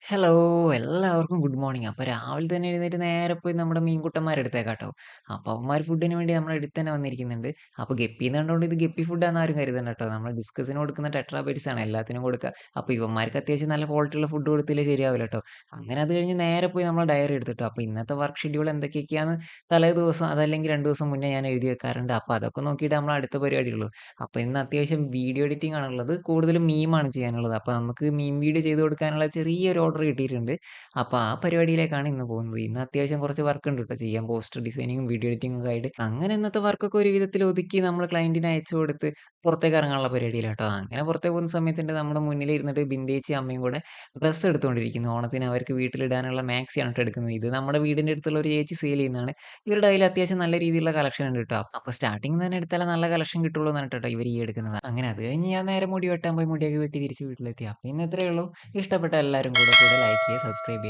Hello! എല്ലാവർക്കും good morning. അപ്പൊ രാവിലെ തന്നെ എഴുന്നേറ്റ് നേരെ പോയി നമ്മുടെ മീൻകുട്ടന്മാരെ അടുത്തേക്കാട്ടോ. അപ്പൊ അവന്മാര് ഫുഡിന് വേണ്ടി നമ്മുടെ അടുത്ത് തന്നെ വന്നിരിക്കുന്നുണ്ട്. അപ്പൊ ഗപ്പീന്ന് കണ്ടോണ്ട് ഇത് ഗപ്പി ഫുഡാന്ന് ആരും കരുതണ്ട ട്ടോ. നമ്മൾ ഡിസ്കസിന് കൊടുക്കുന്ന ടെട്രാ ബൈറ്റ്സ് ആണ് എല്ലാത്തിനും കൊടുക്കുക. അപ്പൊ ഇവന്മാർക്ക് അത്യാവശ്യം നല്ല ക്വാളിറ്റിയുള്ള ഫുഡ് കൊടുത്തില്ലേ ശരിയാവില്ല ട്ടോ. അങ്ങനെ അത് കഴിഞ്ഞ് നേരെ പോയി നമ്മളെ ഡയറി എടുത്തിട്ടോ. അപ്പൊ ഇന്നത്തെ വർക്ക് ഷെഡ്യൂൾ എന്തൊക്കെയൊക്കെയാന്ന് തലേ ദിവസം അതല്ലെങ്കിൽ 2 ദിവസം മുന്നേ ഞാൻ എഴുതി വെക്കാറുണ്ട്. അപ്പൊ അതൊക്കെ നോക്കിയിട്ട് നമ്മളെ അടുത്ത പരിപാടിയുള്ളൂ. അപ്പൊ ഇന്ന് അത്യാവശ്യം വീഡിയോ എഡിറ്റിംഗ് ആണുള്ളത്. കൂടുതലും മീമാണ് ചെയ്യാനുള്ളത്. അപ്പൊ നമുക്ക് മീം വീഡിയോ ചെയ്ത് കൊടുക്കാനുള്ള ചെറിയൊരു ഓർഡർ കിട്ടിയിട്ടുണ്ട്. അപ്പൊ ആ പരിപാടിയിലേക്കാണ് ഇന്ന് പോകുന്നത്. ഇന്ന് അത്യാവശ്യം കുറച്ച് വർക്ക് ഉണ്ട് ട്ടോ ചെയ്യാൻ. പോസ്റ്റർ ഡിസൈനിങ്ങും വീഡിയോ എഡിറ്റിംഗും ഒക്കെ ആയിട്ട്. അങ്ങനെ ഇന്നത്തെ വർക്കൊക്കെ ഒരു വിധത്തിൽ ഒതുക്കി നമ്മൾ ക്ലയന്റിന് അയച്ചു കൊടുത്ത് പുറത്തേക്ക് ഇറങ്ങാനുള്ള പരിപാടിയിലാട്ടോ. അങ്ങനെ പുറത്തേക്ക് പോകുന്ന സമയത്തുണ്ട് നമ്മുടെ മുന്നിൽ ഇരുന്നിട്ട് ബിന്ദേച്ചിയും അമ്മയും കൂടെ ഡ്രസ്സ് എടുത്തുകൊണ്ടിരിക്കുന്നു. ഓണത്തിന് അവർക്ക് വീട്ടിലിടാനുള്ള മാക്സിയാണ് ട്ടോ എടുക്കുന്നത്. ഇത് നമ്മുടെ വീടിന്റെ അടുത്തുള്ള ഒരു ചേച്ചി സെയിൽ ചെയ്യുന്നതാണ്. ഇവരുടെ കയ്യിൽ അത്യാവശ്യം നല്ല രീതിയിലുള്ള കളക്ഷൻ ഉണ്ട് ട്ടോ. അപ്പൊ സ്റ്റാർട്ടിങ് തന്നെ എടുത്താലേ നല്ല കളക്ഷൻ കിട്ടുള്ളൂ എന്ന് പറഞ്ഞിട്ടാട്ടോ ഇവര് ഈ എടുക്കുന്നത്. അങ്ങനെ അത് കഴിഞ്ഞ് ഞാൻ നേരെ മുടി വെട്ടാൻ പോയി മുടിയൊക്കെ വെട്ടി തിരിച്ച് വീട്ടിലെത്തി. അപ്പൊ ഇന്ന് ഇത്രയേ ഉള്ളൂ. ഇഷ്ടപ്പെട്ട എല്ലാവരും കൂടെ ലൈക്ക് ചെയ്യുക, സബ്സ്ക്രൈബ് ചെയ്യുക.